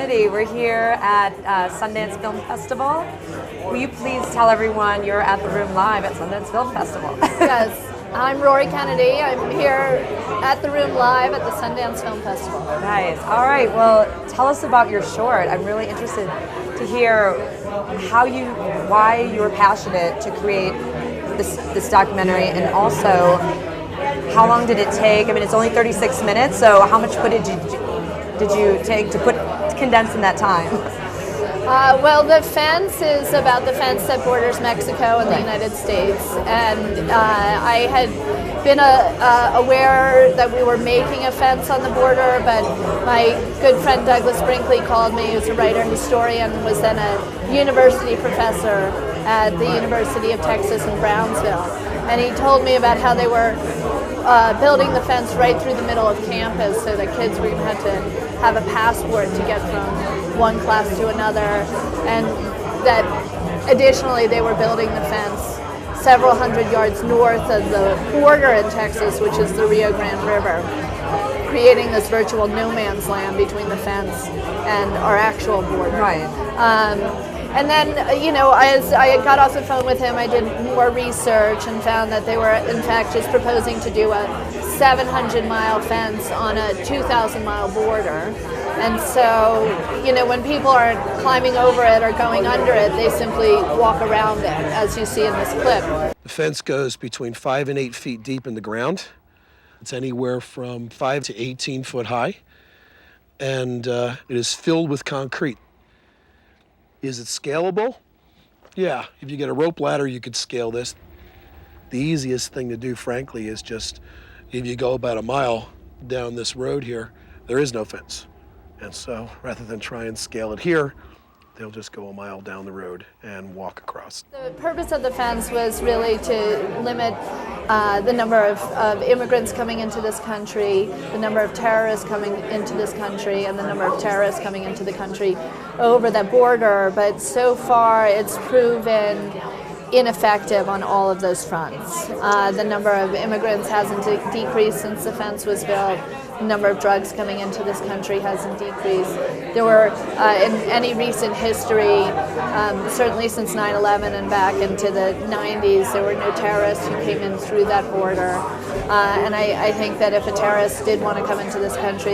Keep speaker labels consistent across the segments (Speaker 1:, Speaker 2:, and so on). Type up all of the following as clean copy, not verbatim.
Speaker 1: Kennedy. We're here at Sundance Film Festival. Will you please tell everyone you're at the room live at Sundance Film Festival?
Speaker 2: Yes, I'm Rory Kennedy. I'm here at the room live at the Sundance Film Festival.
Speaker 1: Nice. All right. Well, tell us about your short. I'm really interested to hear why you were passionate to create this documentary, and also how long did it take? I mean, it's only 36 minutes, so how much footage did you take to condense in that time?
Speaker 2: Well, the fence is about the fence that borders Mexico and the United States, and I had been aware that we were making a fence on the border, but my good friend Douglas Brinkley called me, who's a writer and historian, was then a university professor at the University of Texas in Brownsville, and he told me about how they were building the fence right through the middle of campus so that kids were going to have a passport to get from one class to another, and that additionally they were building the fence several hundred yards north of the border in Texas, which is the Rio Grande River, creating this virtual no man's land between the fence and our actual border.
Speaker 1: Right.
Speaker 2: And then, as I got off the phone with him, I did more research and found that they were, in fact, just proposing to do a 700-mile fence on a 2,000-mile border. And so, when people aren't climbing over it or going under it, they simply walk around it, as you see in this clip.
Speaker 3: The fence goes between 5 and 8 feet deep in the ground. It's anywhere from 5 to 18 foot high, and it is filled with concrete. Is it scalable? Yeah, if you get a rope ladder, you could scale this. The easiest thing to do, frankly, is just, if you go about a mile down this road here, there is no fence. And so, rather than try and scale it here, they'll just go a mile down the road and walk across.
Speaker 2: The purpose of the fence was really to limit the number of immigrants coming into this country, the number of terrorists coming into this country, and the number of terrorists coming into the country over that border. But so far, it's proven ineffective on all of those fronts. The number of immigrants hasn't decreased since the fence was built. The number of drugs coming into this country hasn't decreased. There were, in any recent history, certainly since 9/11 and back into the 90s, there were no terrorists who came in through that border. And I think that if a terrorist did want to come into this country,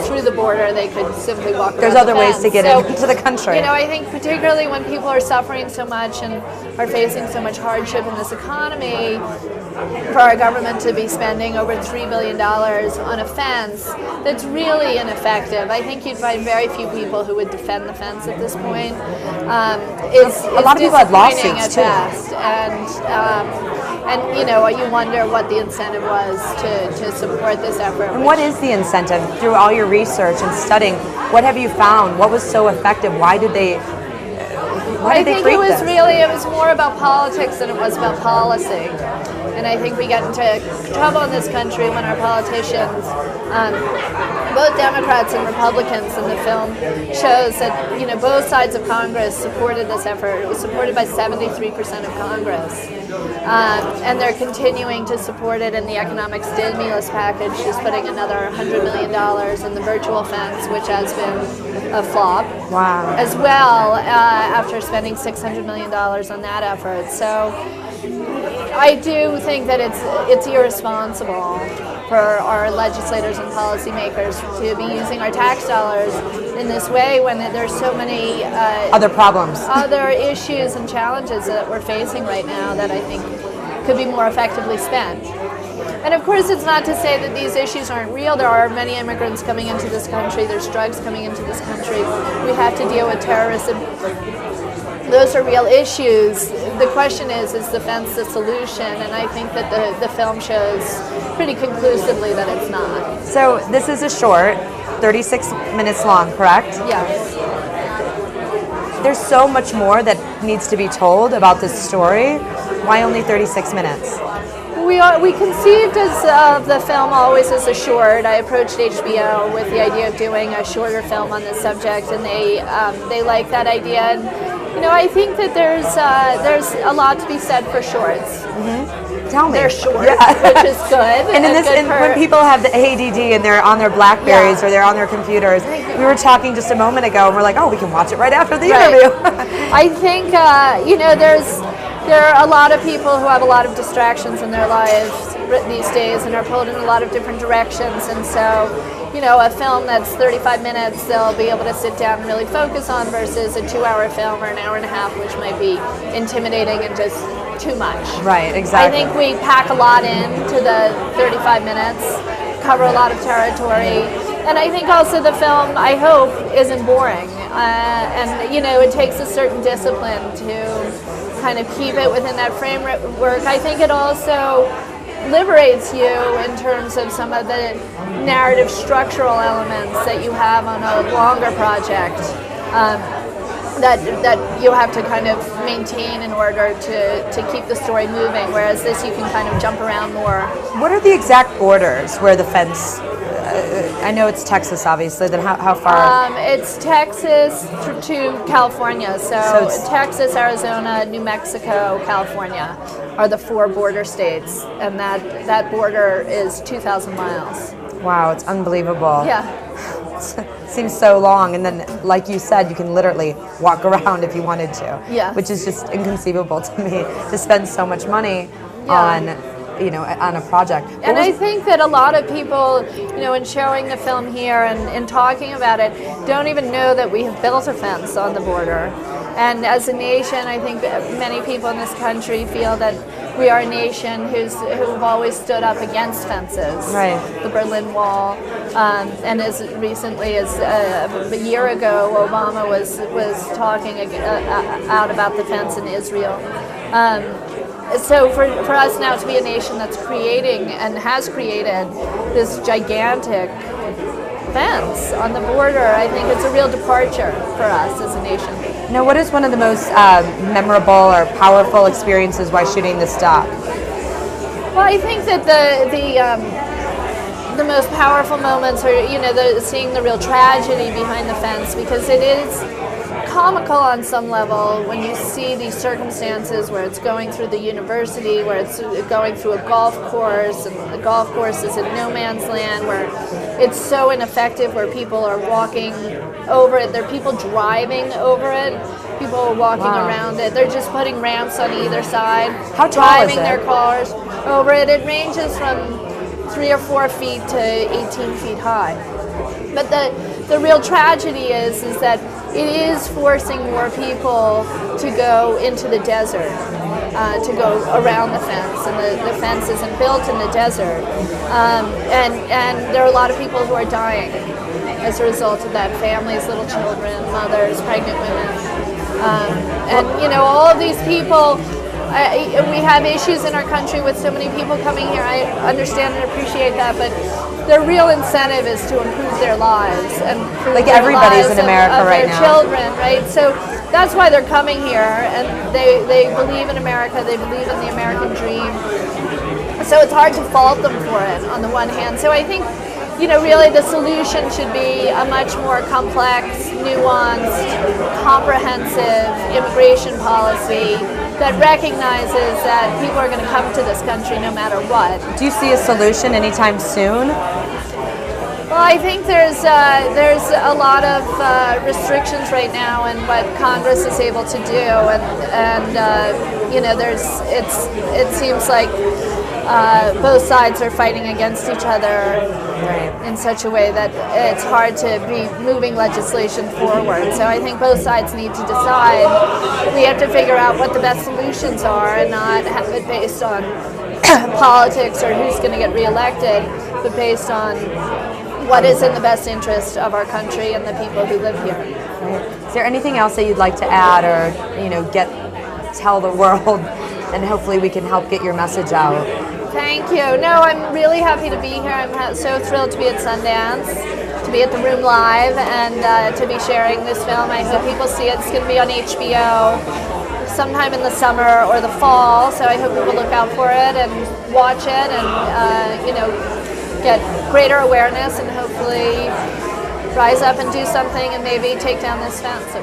Speaker 2: through the border, they could simply walk around.
Speaker 1: There's other ways to get into the country.
Speaker 2: I think particularly when people are suffering so much and are facing so much hardship in this economy, for our government to be spending over $3 billion on a fence that's really ineffective. I think you'd find very few people who would defend the fence at this point.
Speaker 1: A lot of people had lawsuits too.
Speaker 2: And you wonder what the incentive was to support this effort.
Speaker 1: And what is the incentive? Through all your research and studying, what have you found? What was so effective? Why did they
Speaker 2: I think it was more about politics than it was about policy. And I think we get into trouble in this country when our politicians, both Democrats and Republicans in the film, shows that both sides of Congress supported this effort. It was supported by 73% of Congress. And they're continuing to support it in the economic stimulus package, just putting another $100 million in the virtual fence, which has been a flop.
Speaker 1: Wow.
Speaker 2: As well, after spending $600 million on that effort. So I do think that it's irresponsible for our legislators and policymakers to be using our tax dollars in this way when there's so many
Speaker 1: other problems,
Speaker 2: other issues and challenges that we're facing right now that I think could be more effectively spent. And of course, it's not to say that these issues aren't real. There are many immigrants coming into this country. There's drugs coming into this country. We have to deal with terrorism. Those are real issues. The question is the fence the solution? And I think that the film shows pretty conclusively that it's not.
Speaker 1: So this is a short, 36 minutes long, correct?
Speaker 2: Yes.
Speaker 1: There's so much more that needs to be told about this story. Why only 36 minutes?
Speaker 2: We conceived of the film always as a short. I approached HBO with the idea of doing a shorter film on this subject, and they like that idea. And I think that there's a lot to be said for shorts.
Speaker 1: Mm-hmm. Tell me.
Speaker 2: They're short,
Speaker 1: Yeah.
Speaker 2: which is good.
Speaker 1: And when people have the ADD and they're on their Blackberries or they're on their computers, we were talking just a moment ago, and we're like, oh, we can watch it right after the interview.
Speaker 2: I think there are a lot of people who have a lot of distractions in their lives these days and are pulled in a lot of different directions, and so a film that's 35 minutes they'll be able to sit down and really focus on versus a 2-hour film or an hour and a half, which might be intimidating and just too much.
Speaker 1: Right, exactly.
Speaker 2: I think we pack a lot into the 35 minutes, cover a lot of territory, and I think also the film, I hope, isn't boring. And it takes a certain discipline to kind of keep it within that framework. I think it also liberates you in terms of some of the narrative structural elements that you have on a longer project that you have to kind of maintain in order to keep the story moving, whereas this you can kind of jump around more.
Speaker 1: What are the exact borders where the fence, I know it's Texas obviously, then how far?
Speaker 2: It's Texas to California, so Texas, Arizona, New Mexico, California are the 4 border states, and that border is 2,000 miles.
Speaker 1: Wow, it's unbelievable.
Speaker 2: Yeah.
Speaker 1: It seems so long, and then, like you said, you can literally walk around if you wanted to.
Speaker 2: Yeah.
Speaker 1: Which is just inconceivable to me, to spend so much money on a project.
Speaker 2: And I think that a lot of people, in showing the film here and in talking about it, don't even know that we have built a fence on the border. And as a nation, I think many people in this country feel that we are a nation who've always stood up against fences.
Speaker 1: Right.
Speaker 2: The Berlin Wall, and as recently as a year ago, Obama was talking out about the fence in Israel. So for us now to be a nation that's creating and has created this gigantic fence on the border, I think it's a real departure for us as a nation.
Speaker 1: Now, what is one of the most memorable or powerful experiences while shooting this doc?
Speaker 2: Well, I think that the most powerful moments are, seeing the real tragedy behind the fence, because it is comical on some level when you see these circumstances where it's going through the university, where it's going through a golf course, and the golf course is in no man's land, where it's so ineffective, where people are walking over it. There are people driving over it. People are walking around it. They're just putting ramps on either side.
Speaker 1: How tall
Speaker 2: driving
Speaker 1: is it?
Speaker 2: their cars over it. It ranges from 3 or 4 feet to 18 feet high. But the real tragedy is that it is forcing more people to go into the desert, to go around the fence, and the fence isn't built in the desert. And there are a lot of people who are dying as a result of that. Families, little children, mothers, pregnant women. And all of these people, we have issues in our country with so many people coming here. I understand and appreciate that, but their real incentive is to improve their lives and
Speaker 1: like everybody's in America right now.
Speaker 2: Their children, right? So that's why they're coming here, and they believe in America. They believe in the American dream. So it's hard to fault them for it on the one hand. So I think, really the solution should be a much more complex, nuanced, comprehensive immigration policy that recognizes that people are going to come to this country no matter what.
Speaker 1: Do you see a solution anytime soon?
Speaker 2: Well, I think there's a lot of restrictions right now in what Congress is able to do, and it seems like both sides are fighting against each other in such a way that it's hard to be moving legislation forward. So I think both sides need to decide. We have to figure out what the best solutions are and not have it based on politics or who's going to get reelected, but based on what is in the best interest of our country and the people who live here.
Speaker 1: Is there anything else that you'd like to add or tell the world, and hopefully we can help get your message out?
Speaker 2: Thank you. No, I'm really happy to be here. I'm so thrilled to be at Sundance, to be at the Room Live, and to be sharing this film. I hope people see it. It's going to be on HBO sometime in the summer or the fall, so I hope people look out for it and watch it and, get greater awareness and hopefully rise up and do something and maybe take down this fence.